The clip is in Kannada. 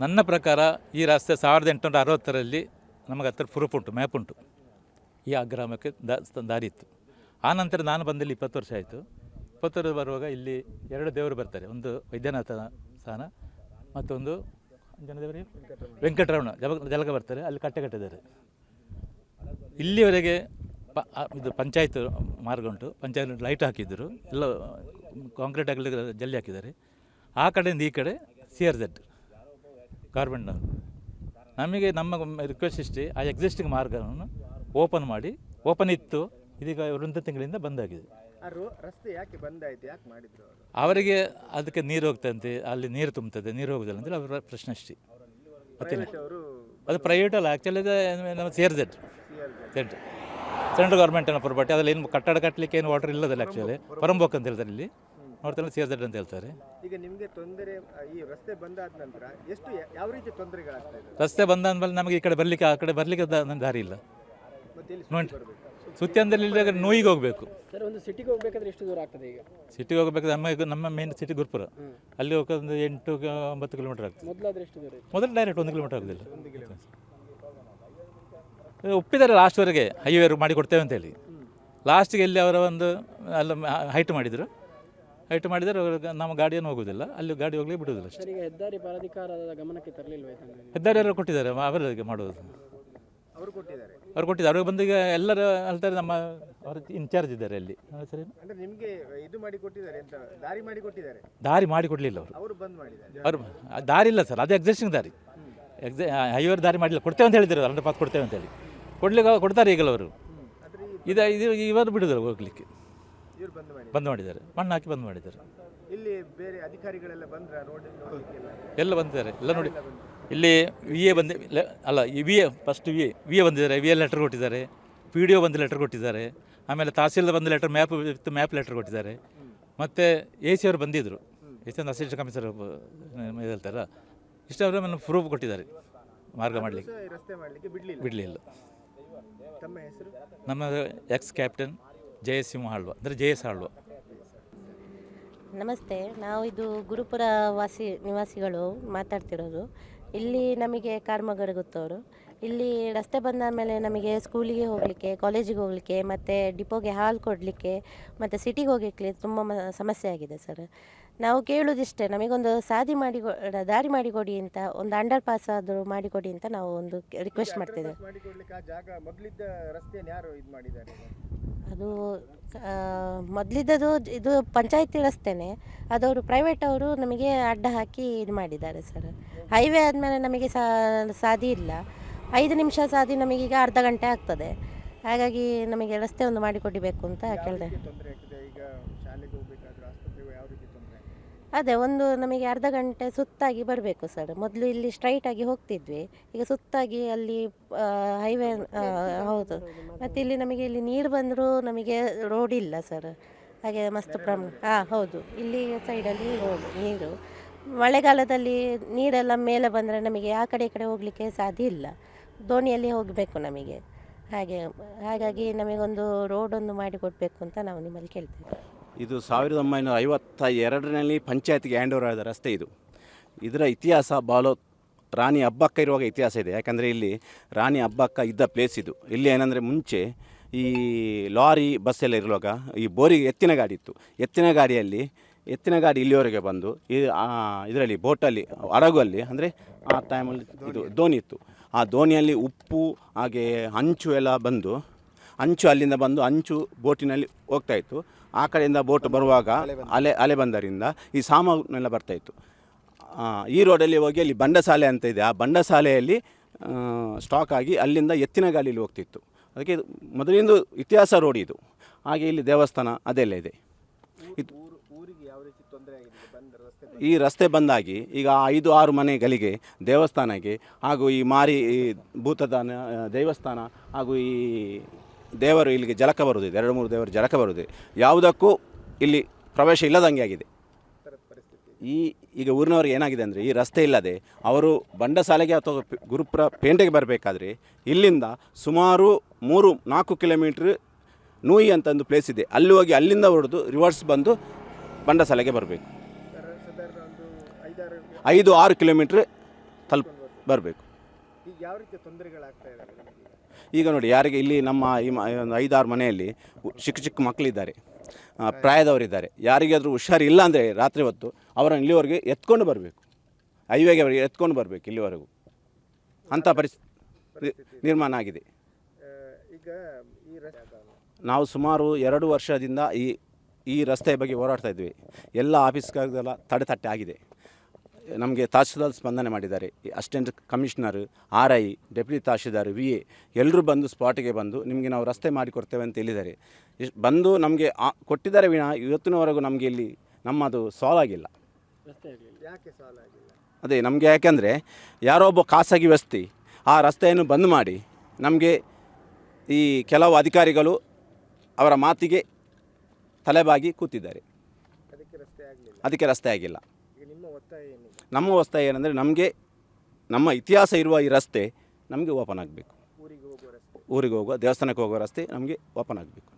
ನನ್ನ ಪ್ರಕಾರ ಈ ರಸ್ತೆ 1860ರಲ್ಲಿ ನಮಗೆ ಹತ್ತಿರ ಪ್ರೂಫ್ ಉಂಟು, ಮ್ಯಾಪ್ ಉಂಟು, ಈ ಆ ಗ್ರಾಮಕ್ಕೆ ದಾರಿ ಇತ್ತು. ಆನಂತರ ನಾನು ಬಂದಲ್ಲಿ 20 ವರ್ಷ ಆಯಿತು. 20 ವರ್ಷ ಬರುವಾಗ ಇಲ್ಲಿ 2 ದೇವರು ಬರ್ತಾರೆ, ಒಂದು ವೈದ್ಯನಾಥ ಸ್ಥಾನ ಮತ್ತೊಂದು ಜನದೇವರಿಗೆ ವೆಂಕಟರಮಣ ಜಲಕ ಬರ್ತಾರೆ, ಅಲ್ಲಿ ಕಟ್ಟೆ ಕಟ್ಟಿದ್ದಾರೆ. ಇಲ್ಲಿವರೆಗೆ ಇದು ಪಂಚಾಯತ್ ಮಾರ್ಗ ಉಂಟು, ಪಂಚಾಯತ್ ಲೈಟ್ ಹಾಕಿದ್ದರು, ಎಲ್ಲ ಕಾಂಕ್ರೀಟ್ ಆಗಲಿ ಜಲ್ಲಿ ಹಾಕಿದ್ದಾರೆ. ಆ ಕಡೆಯಿಂದ ಈ ಕಡೆ CRZ ಗೌರ್ಮೆಂಟ್ನವರು. ನಮಗೆ ನಮ್ಮ ರಿಕ್ವೆಸ್ಟ್ ಇಷ್ಟೇ, ಆ ಎಕ್ಸಿಸ್ಟಿಂಗ್ ಮಾರ್ಗವನ್ನು ಓಪನ್ ಇತ್ತು, ಇದೀಗ 1 ತಿಂಗಳಿಂದ ಬಂದಾಗಿದೆ. ರಸ್ತೆ ಯಾಕೆ ಬಂದಾಯಿತು, ಯಾಕೆ ಮಾಡಿದ್ರು ಅವರಿಗೆ? ಅದಕ್ಕೆ ನೀರು ಹೋಗ್ತಂತೆ, ಅಲ್ಲಿ ನೀರು ತುಂಬುತ್ತದೆ, ನೀರು ಹೋಗೋದಿಲ್ಲ ಅಂತೇಳಿ ಅವರ ಪ್ರಶ್ನೆ ಅಷ್ಟೇ. ಅದು ಪ್ರೈವೇಟ್ ಅಲ್ಲ, ಆ್ಯಕ್ಚುಲಿ ನಮ್ಮ CRZ ಸೆಂಟ್ರಲ್ ಗೌರ್ಮೆಂಟಿನ ಪ್ರಾಪರ್ಟಿ. ಅದರಲ್ಲಿ ಏನು ಕಟ್ಟಡ ಕಟ್ಟಲಿಕ್ಕೆ ಏನು ವಾಟರ್ ಇಲ್ಲದಲ್ಲ, ಆ್ಯಕ್ಚುಲಿ ಪರಂಬೋಕ್ ಅಂತ ಹೇಳ್ತಾರೆ, ಇಲ್ಲಿ ನೋಡ್ತಾರೆ CRZ ಅಂತ ಹೇಳ್ತಾರೆ. ಈಗ ನಿಮಗೆ ತೊಂದರೆ ಈ ರಸ್ತೆ ಬಂದಾದ ನಂತರ ಎಷ್ಟು ಯಾವ ರೀತಿ ತೊಂದರೆಗಳಾಗ್ತಾ ಇದೆ? ರಸ್ತೆ ಬಂದಾದ್ಮೇಲೆ ನಮಗೆ ಈ ಕಡೆ ಬರಲಿಕ್ಕೆ, ಆ ಕಡೆ ಬರಲಿಕ್ಕೆ ದಾರಿ ಇಲ್ಲ. ನೋಡಿ ಸುತ್ತಿ ಅಂದರೆ ಇಲ್ಲಿ ನೋಯಿಗೆ ಹೋಗಬೇಕು. ಸರ್, ಒಂದು ಸಿಟಿಗೆ ಹೋಗಬೇಕಾದ್ರೆ ಎಷ್ಟು ದೂರ ಆಗ್ತದೆ? ಈಗ ಸಿಟಿಗೆ ಹೋಗಬೇಕಾದ್ರೆ ನಮ್ಮ ಮೇನ್ ಸಿಟಿ ಗುರುಪುರ, ಅಲ್ಲಿ ಹೋಗೋದು 8-9 ಕಿಲೋಮೀಟರ್ ಆಗ್ತದೆ. ಮೊದಲಾದ್ರೆ ಎಷ್ಟು ದೂರ? ಮೊದಲು ಡೈರೆಕ್ಟ್ 1 ಕಿಲೋಮೀಟರ್ ಆಗೋದಿಲ್ಲ. ಒಪ್ಪಿದ್ದಾರೆ ಲಾಸ್ಟ್ವರೆಗೆ ಹೈವೇ ಮಾಡಿ ಕೊಡ್ತೇವೆ ಅಂತೇಳಿ. ಲಾಸ್ಟಿಗೆ ಎಲ್ಲಿ ಅವರ ಒಂದು ಅಲ್ಲ ಹೈಟ್ ಮಾಡಿದರು ನಮ್ಮ ಗಾಡಿಯನ್ನು ಹೋಗೋದಿಲ್ಲ, ಅಲ್ಲಿ ಗಾಡಿ ಹೋಗ್ಲಿಕ್ಕೆ ಬಿಡೋದಿಲ್ಲ ಅಷ್ಟೇ. ಈಗ ಹೆದ್ದಾರಿ ಪ್ರಾಧಿಕಾರದ ಗಮನಕ್ಕೆ ತರಲಿಲ್ವ? ಹೆದ್ದಾರಿ ಎಲ್ಲ ಕೊಟ್ಟಿದ್ದಾರೆ, ಅವರಿಗೆ ಮಾಡೋದು ಅವರು ಕೊಟ್ಟಿದ್ದಾರೆ. ಅವ್ರಿಗೆ ಬಂದೀಗ ಎಲ್ಲರೂ ಹೇಳ್ತಾರೆ, ನಮ್ಮ ಅವ್ರ ಇನ್ಚಾರ್ಜ್ ಇದ್ದಾರೆ ಅಲ್ಲಿ. ಸರಿ, ಅಂದ್ರೆ ನಿಮಗೆ ಇದು ಮಾಡಿ ಕೊಟ್ಟಿದ್ದಾರೆ ಅಂತ, ದಾರಿ ಮಾಡಿ ಕೊಟ್ಟಿದ್ದಾರೆ? ದಾರಿ ಮಾಡಿ ಕೊಡಲಿಲ್ಲ ಅವರು ಬಂದ್ ಮಾಡಿದ್ದಾರೆ. ಅವರು ದಾರಿ ಇಲ್ಲ ಸರ್, ಅದು ಎಕ್ಸಿಸ್ಟಿಂಗ್ ದಾರಿ, ಹೈವೇ ದಾರಿ ಮಾಡಿಲ್ಲ. ಕೊಡ್ತೇವೆ ಅಂತ ಹೇಳಿದ್ರು, 100% ಕೊಡ್ತೇವೆ ಅಂತೇಳಿ. ಕೊಡ್ತಾರೆ ಈಗಲೂ ಅವರು. ಇದು ಇವರು ಬಿಡೋದಿಲ್ಲ ಹೋಗ್ಲಿಕ್ಕೆ, ಬಂದ್ ಮಾಡಿದ್ದಾರೆ, ಮಣ್ಣು ಹಾಕಿ ಬಂದ್ ಮಾಡಿದ್ದಾರೆ. ಇಲ್ಲಿ ಬೇರೆ ಅಧಿಕಾರಿಗಳೆಲ್ಲ ಬಂದ್ರ ಎಲ್ಲ ಬಂದಿದ್ದಾರೆ, ಎಲ್ಲ ನೋಡಿ. ಇಲ್ಲಿ VA ಅಲ್ಲ, ಈ ಫಸ್ಟ್ VA ಬಂದಿದ್ದಾರೆ, VA ಲೆಟರ್ ಕೊಟ್ಟಿದ್ದಾರೆ, PDO ಬಂದು ಲೆಟರ್ ಕೊಟ್ಟಿದ್ದಾರೆ, ಆಮೇಲೆ ತಹಸೀಲ್ದಾರ್ ಬಂದು ಲೆಟರ್ ಮ್ಯಾಪ್ ಲೆಟರ್ ಕೊಟ್ಟಿದ್ದಾರೆ. ಮತ್ತು AC ಅವರು ಬಂದಿದ್ದರು, AC ಅಸಿಸ್ಟೆಂಟ್ ಕಮಿಷನರ್ ಹೇಳ್ತಾರ, ಇಷ್ಟವರು ನಮಗೆ ಪ್ರೂಫ್ ಕೊಟ್ಟಿದ್ದಾರೆ ಮಾರ್ಗ ಮಾಡಲಿಕ್ಕೆ. ಬಿಡಲಿಲ್ಲ. ತಮ್ಮ ಹೆಸರು? ನಮ್ಮ ಎಕ್ಸ್ ಕ್ಯಾಪ್ಟನ್ JS ಆಳ್ವ, ಅಂದರೆ JS ಆಳ್ವ. ನಮಸ್ತೆ, ನಾವು ಇದು ಗುರುಪುರ ನಿವಾಸಿಗಳು ಮಾತಾಡ್ತಿರೋದು. ಇಲ್ಲಿ ನಮಗೆ ಕಾರ್ಮಗರು ಗೊತ್ತವರು. ಇಲ್ಲಿ ರಸ್ತೆ ಬಂದ ಮೇಲೆ ನಮಗೆ ಸ್ಕೂಲಿಗೆ ಹೋಗಲಿಕ್ಕೆ, ಕಾಲೇಜಿಗೆ ಹೋಗಲಿಕ್ಕೆ, ಮತ್ತು ಡಿಪೋಗೆ ಹಾಲು ಕೊಡಲಿಕ್ಕೆ, ಮತ್ತು ಸಿಟಿಗೆ ಹೋಗಲಿಕ್ಕೆ ತುಂಬ ಸಮಸ್ಯೆ ಆಗಿದೆ ಸರ್. ನಾವು ಕೇಳೋದಿಷ್ಟೇ, ನಮಗೊಂದು ದಾರಿ ಮಾಡಿಕೊಡಿ ಅಂತ, ಒಂದು ಅಂಡರ್ ಪಾಸ್ ಆದರೂ ಮಾಡಿಕೊಡಿ ಅಂತ ನಾವು ಒಂದು ರಿಕ್ವೆಸ್ಟ್ ಮಾಡ್ತಿದ್ದೇವೆ. ಅದು ಮೊದಲಿದ್ದದು ಇದು ಪಂಚಾಯತಿ ರಸ್ತೆನೇ, ಅದವರು ಪ್ರೈವೇಟ್ ಅವರು ನಮಗೆ ಅಡ್ಡ ಹಾಕಿ ಇದು ಮಾಡಿದ್ದಾರೆ ಸರ್. ಹೈವೇ ಆದಮೇಲೆ ನಮಗೆ ಸಾದಿ ಇಲ್ಲ, 5 ನಿಮಿಷ ಸಾದಿ ನಮಗೀಗ ಅರ್ಧ ಗಂಟೆ ಆಗ್ತದೆ. ಹಾಗಾಗಿ ನಮಗೆ ರಸ್ತೆ ಒಂದು ಮಾಡಿಕೊಡಬೇಕು ಅಂತ ಕೇಳಿದೆ. ಅದೇ ಒಂದು ನಮಗೆ ಅರ್ಧ ಗಂಟೆ ಸುತ್ತಾಗಿ ಬರಬೇಕು ಸರ್. ಮೊದಲು ಇಲ್ಲಿ ಸ್ಟ್ರೈಟಾಗಿ ಹೋಗ್ತಿದ್ವಿ, ಈಗ ಸುತ್ತಾಗಿ ಅಲ್ಲಿ ಹೈವೇ. ಹೌದು, ಮತ್ತು ಇಲ್ಲಿ ನಮಗೆ ಇಲ್ಲಿ ನೀರು ಬಂದರೂ ನಮಗೆ ರೋಡ್ ಇಲ್ಲ ಸರ್. ಹಾಗೆ ಮಸ್ತ್ ಪ್ರಾಬ್ಲಮ್. ಹೌದು, ಇಲ್ಲಿ ಸೈಡಲ್ಲಿ ನೀರು ಮಳೆಗಾಲದಲ್ಲಿ ನೀರೆಲ್ಲ ಮೇಲೆ ಬಂದರೆ ನಮಗೆ ಆ ಕಡೆ ಈ ಕಡೆ ಹೋಗಲಿಕ್ಕೆ ಸಾಧ್ಯ ಇಲ್ಲ, ದೋಣಿಯಲ್ಲಿ ಹೋಗಬೇಕು ನಮಗೆ. ಹಾಗಾಗಿ ನಮಗೊಂದು ರೋಡೊಂದು ಮಾಡಿಕೊಡ್ಬೇಕು ಅಂತ ನಾವು ನಿಮ್ಮಲ್ಲಿ ಕೇಳ್ತೇವೆ. ಇದು 1952ರಲ್ಲಿ ಪಂಚಾಯತ್ಗೆ ಹ್ಯಾಂಡ್ ಓವರ್ ಆದ ರಸ್ತೆ ಇದು. ಇದರ ಇತಿಹಾಸ ರಾಣಿ ಅಬ್ಬಕ್ಕ ಇರುವಾಗ ಇತಿಹಾಸ ಇದೆ. ಯಾಕಂದರೆ ಇಲ್ಲಿ ರಾಣಿ ಅಬ್ಬಕ್ಕ ಇದ್ದ ಪ್ಲೇಸ್ ಇದು. ಇಲ್ಲಿ ಏನಂದರೆ ಮುಂಚೆ ಈ ಲಾರಿ ಬಸ್ ಎಲ್ಲ ಇರುವಾಗ ಈ ಬೋರಿಗೆ ಎತ್ತಿನ ಗಾಡಿ ಇತ್ತು. ಎತ್ತಿನ ಗಾಡಿ ಇಲ್ಲಿವರೆಗೆ ಬಂದು ಇದರಲ್ಲಿ ಬೋಟಲ್ಲಿ ಹಡಗಲ್ಲಿ, ಅಂದರೆ ಆ ಟೈಮಲ್ಲಿ ಇದು ದೋಣಿ ಇತ್ತು. ಆ ದೋಣಿಯಲ್ಲಿ ಉಪ್ಪು ಹಾಗೆ ಹಂಚು ಎಲ್ಲ ಬಂದು, ಅಲ್ಲಿಂದ ಬಂದು ಹಂಚು ಬೋಟಿನಲ್ಲಿ ಹೋಗ್ತಾಯಿತ್ತು. ಆ ಕಡೆಯಿಂದ ಬೋಟ್ ಬರುವಾಗ ಅಲೆ ಬಂದರಿಂದ ಈ ಸಾಮಾನೆಲ್ಲ ಬರ್ತಾಯಿತ್ತು. ಈ ರೋಡಲ್ಲಿ ಹೋಗಿ ಅಲ್ಲಿ ಬಂಡಸಾಲೆ ಅಂತ ಇದೆ, ಆ ಬಂಡಸಾಲೆಯಲ್ಲಿ ಸ್ಟಾಕ್ ಆಗಿ ಅಲ್ಲಿಂದ ಎತ್ತಿನ ಗಾಡಿಯಲ್ಲಿ ಹೋಗ್ತಿತ್ತು. ಅದಕ್ಕೆ ಮೊದಲಿಂದ ಇತಿಹಾಸ ರೋಡ್ ಇದು. ಹಾಗೆ ಇಲ್ಲಿ ದೇವಸ್ಥಾನ ಅದೆಲ್ಲ ಇದೆ. ಈ ರಸ್ತೆ ಬಂದಾಗಿ ಈಗ 5-6 ಮನೆಗಳಿಗೆ ದೇವಸ್ಥಾನಕ್ಕೆ ಹಾಗೂ ಈ ಮಾರಿ ಭೂತದಾನ ದೇವಸ್ಥಾನ ಹಾಗೂ ಈ ದೇವರು ಇಲ್ಲಿಗೆ ಜಲಕ ಬರುವುದಿದೆ, 2-3 ದೇವರು ಜಲಕ ಬರುವುದಿದೆ. ಯಾವುದಕ್ಕೂ ಇಲ್ಲಿ ಪ್ರವೇಶ ಇಲ್ಲದಂಗೆ ಆಗಿದೆ. ಈಗ ಊರಿನವ್ರಿಗೆ ಏನಾಗಿದೆ ಅಂದರೆ, ಈ ರಸ್ತೆ ಇಲ್ಲದೆ ಅವರು ಬಂಡಸಾಲೆಗೆ ಅಥವಾ ಗುರುಪುರ ಪೇಂಟೆಗೆ ಬರಬೇಕಾದ್ರೆ ಇಲ್ಲಿಂದ ಸುಮಾರು 3-4 ಕಿಲೋಮೀಟ್ರ್ ನೂಯಿ ಅಂತ ಒಂದು ಪ್ಲೇಸ್ ಇದೆ, ಅಲ್ಲಿ ಹೋಗಿ ಅಲ್ಲಿಂದ ಹೊಡೆದು ರಿವರ್ಸ್ ಬಂದು ಬಂಡಸಾಲೆಗೆ ಬರಬೇಕು. 5-6 ಕಿಲೋಮೀಟ್ರ್ ಬರಬೇಕು. ಈಗ ಯಾವ ರೀತಿ ತೊಂದರೆಗಳಾಗ್ತಾ ಇದ್ದಾವೆ ನಿಮಗೆ? ಈಗ ನೋಡಿ, ಯಾರಿಗೆ ಇಲ್ಲಿ ನಮ್ಮ ಒಂದು 5-6 ಮನೆಯಲ್ಲಿ ಚಿಕ್ಕ ಚಿಕ್ಕ ಮಕ್ಕಳಿದ್ದಾರೆ, ಪ್ರಾಯದವರಿದ್ದಾರೆ. ಯಾರಿಗಾದರೂ ಹುಷಾರಿಲ್ಲ ಅಂದರೆ ರಾತ್ರಿ ಹೊತ್ತು ಅವರನ್ನು ಇಲ್ಲಿವರೆಗೆ ಎತ್ಕೊಂಡು ಬರಬೇಕು, ಹೈವೇಗೆ ಅವರಿಗೆ ಎತ್ಕೊಂಡು ಬರಬೇಕು ಇಲ್ಲಿವರೆಗೂ. ಅಂಥ ಪರಿಸ್ಥಿತಿ ನಿರ್ಮಾಣ ಆಗಿದೆ. ಈಗ ಈ ರಸ್ತೆ ನಾವು ಸುಮಾರು 2 ವರ್ಷದಿಂದ ಈ ರಸ್ತೆಯ ಬಗ್ಗೆ ಹೋರಾಡ್ತಾ ಇದ್ವಿ. ಎಲ್ಲ ಆಫೀಸ್ಗಳಿಗೆಲ್ಲ ತಡೆತಟ್ಟೆ ಆಗಿದೆ. ನಮಗೆ ತಹಸೀಲ್ದಾರ್ ಸ್ಪಂದನೆ ಮಾಡಿದ್ದಾರೆ, assistant commissioner, RI, deputy tahsildar, VA ಎಲ್ಲರೂ ಬಂದು ಸ್ಪಾಟಿಗೆ ಬಂದು ನಿಮಗೆ ನಾವು ರಸ್ತೆ ಮಾಡಿಕೊಡ್ತೇವೆ ಅಂತ ಹೇಳಿದ್ದಾರೆ. ಬಂದು ನಮಗೆ ಕೊಟ್ಟಿದ್ದಾರೆ ವಿನ ಇವತ್ತಿನವರೆಗೂ ನಮಗೆ ಇಲ್ಲಿ ನಮ್ಮದು ಸಾಲ್ವ್ ಆಗಿಲ್ಲ. ರಸ್ತೆ ಆಗಲಿಲ್ಲ. ಯಾಕೆ ಸಾಲ ಆಗಿಲ್ಲ? ಅದೇ ನಮಗೆ ಯಾಕೆಂದರೆ ಯಾರೋ ಒಬ್ಬ ಖಾಸಗಿ ವ್ಯಕ್ತಿ ಆ ರಸ್ತೆಯನ್ನು ಬಂದ್ ಮಾಡಿ ನಮಗೆ ಈ ಕೆಲವು ಅಧಿಕಾರಿಗಳು ಅವರ ಮಾತಿಗೆ ತಲೆಬಾಗಿ ಕೂತಿದ್ದಾರೆ. ಅದಕ್ಕೆ ರಸ್ತೆ ಆಗಿಲ್ಲ. ಈಗ ನಿಮ್ಮ ಒತ್ತಾಯ ಏನು? ನಮ್ಮ ಒತ್ತಾಯ ಏನಂದರೆ ನಮಗೆ ನಮ್ಮ ಇತಿಹಾಸ ಇರುವ ಈ ರಸ್ತೆ ನಮಗೆ ಓಪನ್ ಆಗಬೇಕು. ಊರಿಗೆ ಹೋಗುವ ರಸ್ತೆ, ಊರಿಗೆ ಹೋಗುವ ದೇವಸ್ಥಾನಕ್ಕೆ ಹೋಗುವ ರಸ್ತೆ ನಮಗೆ ಓಪನ್ ಆಗಬೇಕು.